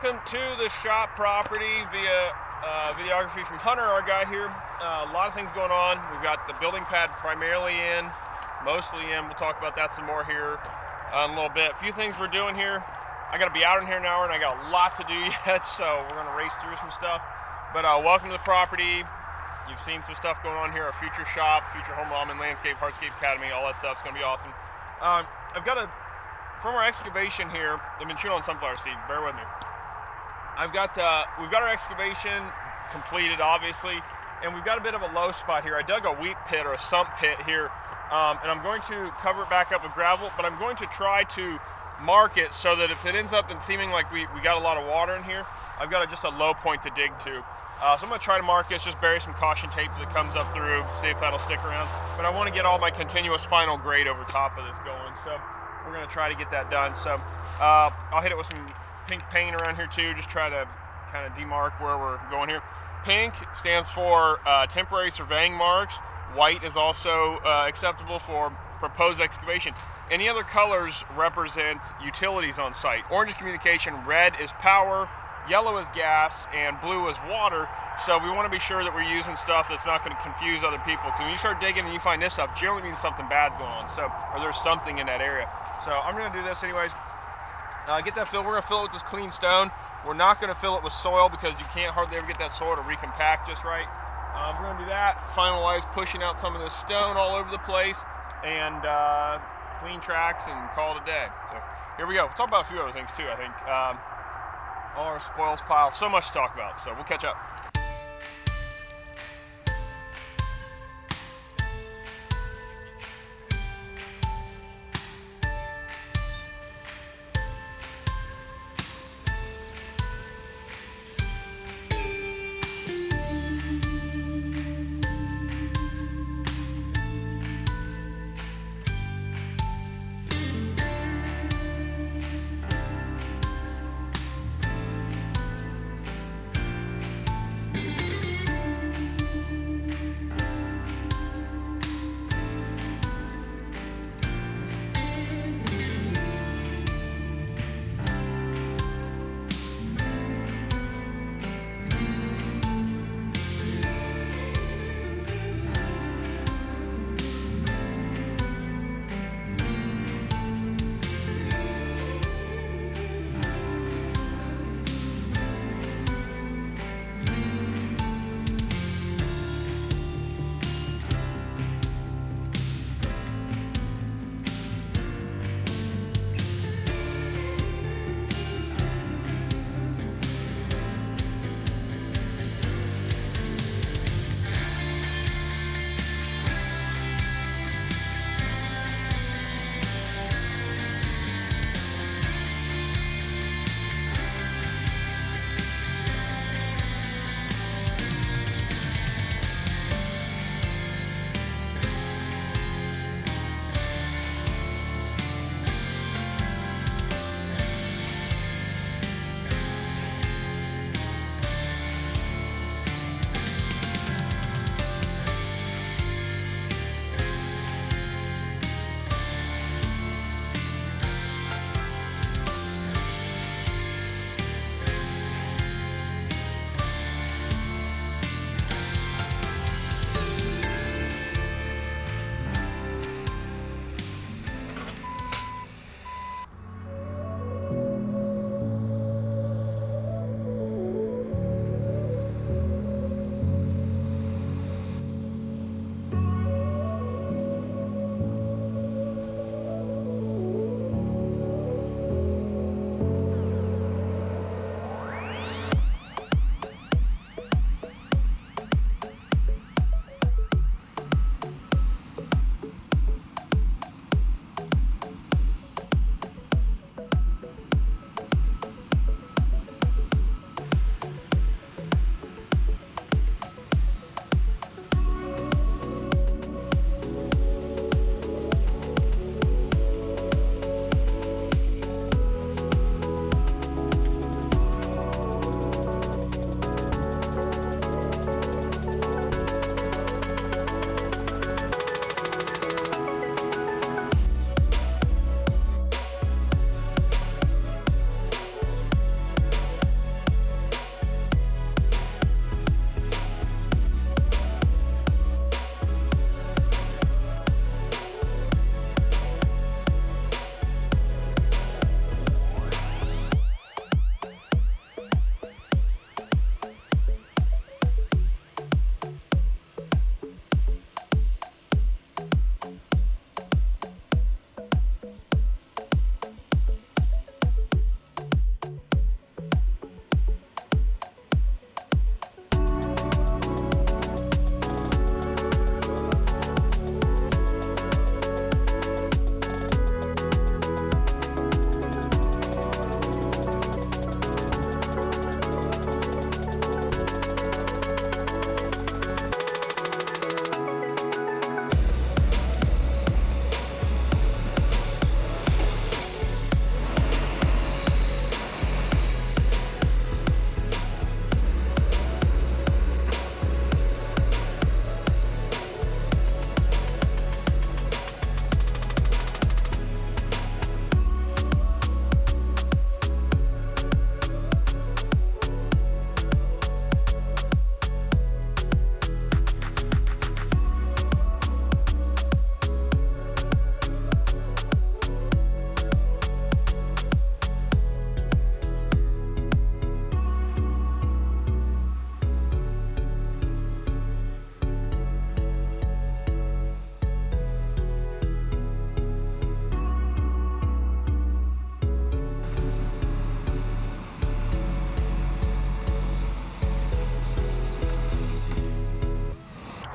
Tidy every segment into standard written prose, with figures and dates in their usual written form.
welcome to the shop property via videography from Hunter, our guy here. A lot of things going on. We've got the building pad primarily in, mostly in. We'll talk about that some more here in a little bit. A few things we're doing here. I got to be out in here an hour and I got a lot to do yet, so we're going to race through some stuff. But welcome to the property. You've seen some stuff going on here. Our future shop, future home, Auman, landscape, hardscape academy, all that stuff's going to be awesome. I've got from our excavation here, I've been chewing on sunflower seeds, bear with me. We've got our excavation completed, obviously, and we've got a bit of a low spot here. I dug a wheat pit or a sump pit here, and I'm going to cover it back up with gravel, but I'm going to try to mark it so that if it ends up in seeming like we got a lot of water in here, I've got just a low point to dig to. So I'm going to try to mark it, just bury some caution tape as it comes up through, see if that'll stick around. But I want to get all my continuous final grade over top of this going, so we're going to try to get that done. So I'll hit it with some pink paint around here too, just try to kind of demark where we're going here. Pink stands for temporary surveying marks. White is also acceptable for proposed excavation. Any other colors represent utilities on site. Orange is communication, red is power, yellow is gas, and blue is water. So we want to be sure that we're using stuff that's not going to confuse other people. Because when you start digging and you find this stuff, generally means something bad's going on. So, or there's something in that area. So I'm going to do this anyways. Get that filled. We're going to fill it with this clean stone. We're not going to fill it with soil because you can't hardly ever get that soil to recompact just right. We're going to do that. Finalize pushing out some of this stone all over the place and clean tracks and call it a day. So here we go. We'll talk about a few other things too, I think. All our spoils pile. So much to talk about. So we'll catch up.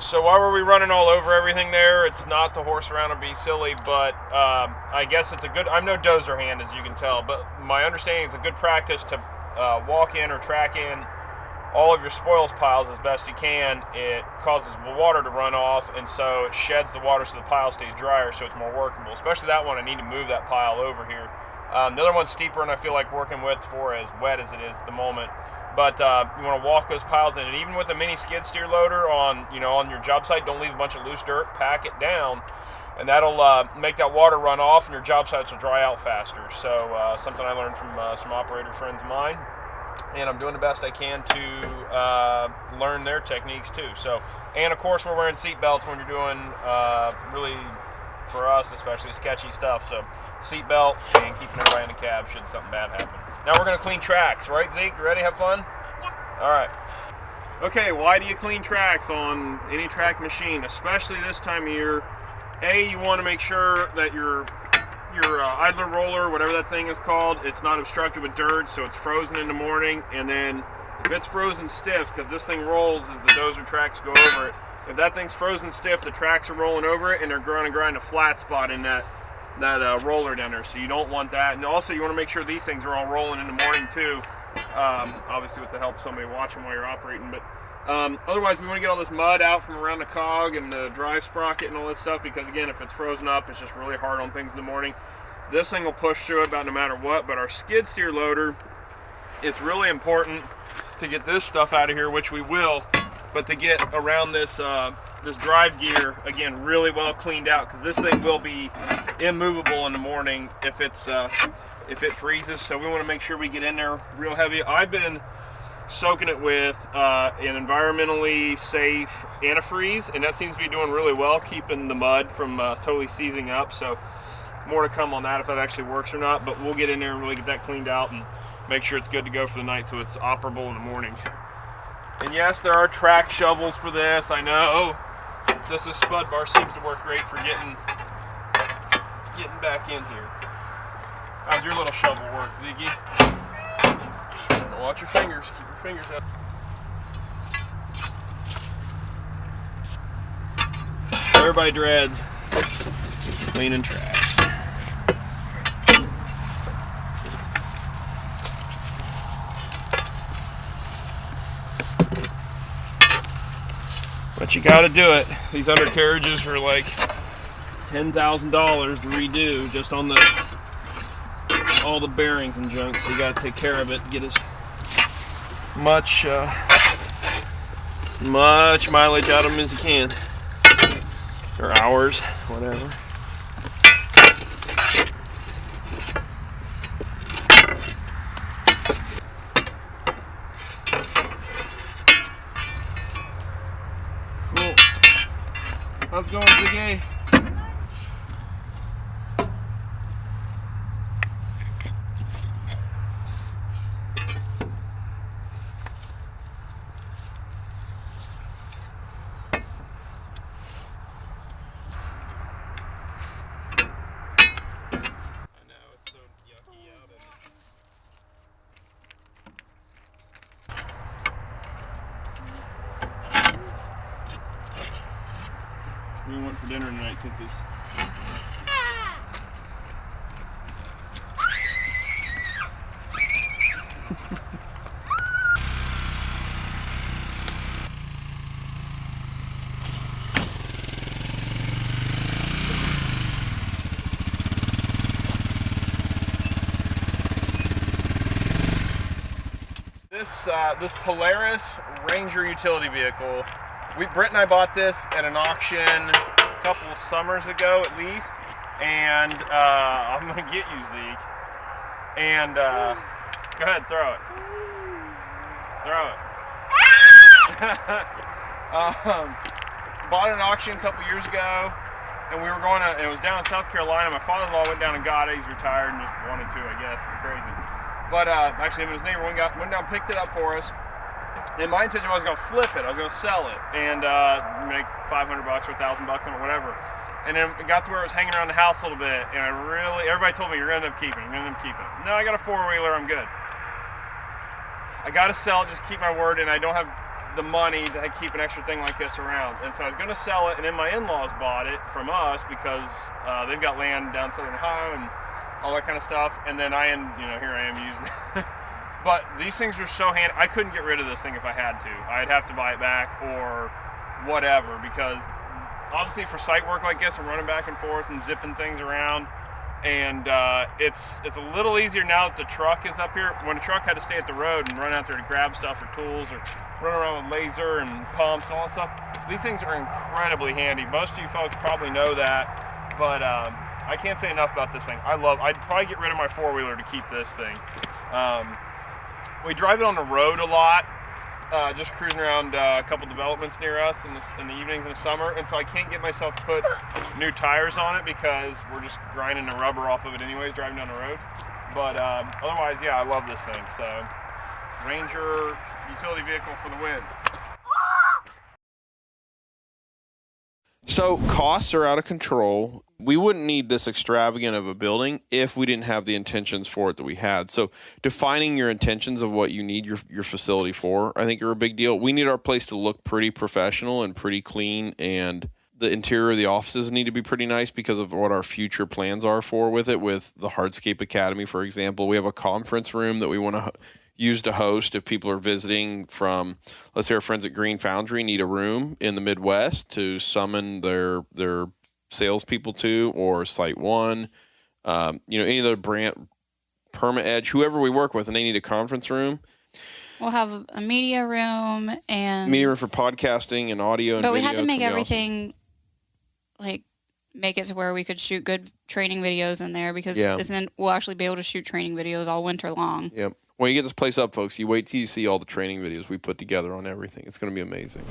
So why were we running all over everything there? It's not to horse around and be silly, but I guess it's a good, I'm no dozer hand, as you can tell, but my understanding is a good practice to walk in or track in all of your spoils piles as best you can. It causes the water to run off, and so it sheds the water so the pile stays drier, so it's more workable. Especially that one, I need to move that pile over here. The other one's steeper, and I feel like working with for as wet as it is at the moment. But you want to walk those piles in, and even with a mini skid steer loader on your job site, don't leave a bunch of loose dirt. Pack it down, and that'll make that water run off, and your job sites will dry out faster. So something I learned from some operator friends of mine, and I'm doing the best I can to learn their techniques too. So, and of course, we're wearing seat belts when you're doing really, for us especially, sketchy stuff. So seat belt and keeping everybody in the cab should something bad happen. Now we're going to clean tracks, right, Zeke? You ready? Have fun? Yeah. All right. Okay, why do you clean tracks on any track machine, especially this time of year? A, you want to make sure that your idler roller, whatever that thing is called, it's not obstructed with dirt, so it's frozen in the morning. And then if it's frozen stiff, because this thing rolls as the dozer tracks go over it, if that thing's frozen stiff, the tracks are rolling over it, and they're going to grind a flat spot in that roller down there, so you don't want that. And also you want to make sure these things are all rolling in the morning too, obviously with the help of somebody watching while you're operating. But otherwise we want to get all this mud out from around the cog and the drive sprocket and all that stuff, because again, if it's frozen up, it's just really hard on things in the morning. This thing will push through it about no matter what. But our skid steer loader, it's really important to get this stuff out of here, which we will, but to get around this this drive gear again really well cleaned out, because this thing will be immovable in the morning if it freezes. So we want to make sure we get in there real heavy. I've been soaking it with an environmentally safe antifreeze, and that seems to be doing really well, keeping the mud from totally seizing up. So more to come on that, if that actually works or not, but we'll get in there and really get that cleaned out and make sure it's good to go for the night so it's operable in the morning. And yes, there are track shovels for this, I know. This spud bar seems to work great for getting back in here. How's your little shovel work, Ziggy? Watch your fingers, keep your fingers up. Everybody dreads cleaning tracks. But you gotta do it. These undercarriages are like $10,000 to redo just on all the bearings and junk, so you gotta take care of it, get as much mileage out of them as you can, or hours, whatever. Cool. How's it going, Ziggy? We went for dinner tonight since it's... This Polaris Ranger utility vehicle, Britt and I bought this at an auction a couple of summers ago at least, and I'm gonna get you, Zeke. And go ahead, throw it. Throw it. Bought it at an auction a couple years ago, and we were going to, it was down in South Carolina. My father-in-law went down and got it. He's retired and just wanted to, I guess. It's crazy. But actually, his neighbor went down, picked it up for us. And my intention was going to flip it. I was going to sell it and make $500 or $1,000 on it, whatever. And then it got to where it was hanging around the house a little bit, and everybody told me, you're going to end up keeping it. You're going to end up keeping it. No, I got a four-wheeler. I'm good. I got to sell it, just keep my word, and I don't have the money to keep an extra thing like this around. And so I was going to sell it, and then my in-laws bought it from us because they've got land down Southern Ohio and all that kind of stuff. And then here I am using it. But these things are so handy. I couldn't get rid of this thing if I had to. I'd have to buy it back or whatever, because obviously for site work like this, I'm running back and forth and zipping things around. And it's a little easier now that the truck is up here. When the truck had to stay at the road and run out there to grab stuff or tools or run around with laser and pumps and all that stuff, these things are incredibly handy. Most of you folks probably know that, but I can't say enough about this thing. I'd probably get rid of my four-wheeler to keep this thing. We drive it on the road a lot, just cruising around a couple developments near us in the evenings in the summer, and so I can't get myself to put new tires on it because we're just grinding the rubber off of it anyways, driving down the road. But otherwise, yeah, I love this thing. So, Ranger utility vehicle for the win. So costs are out of control. We wouldn't need this extravagant of a building if we didn't have the intentions for it that we had. So defining your intentions of what you need your facility for, I think, are a big deal. We need our place to look pretty professional and pretty clean, and the interior of the offices need to be pretty nice because of what our future plans are for with it. With the Hardscape Academy, for example, we have a conference room that we want to use to host if people are visiting from, let's say our friends at Green Foundry need a room in the Midwest to summon their salespeople to, or Site One, any of the brand, Perma Edge, whoever we work with, and they need a conference room. We'll have a media room and media room for podcasting and audio and but video. We had to make everything make it to where we could shoot good training videos in there, because then we'll actually be able to shoot training videos all winter long. Yep. When you get this place up, folks, you wait till you see all the training videos we put together on everything. It's going to be amazing.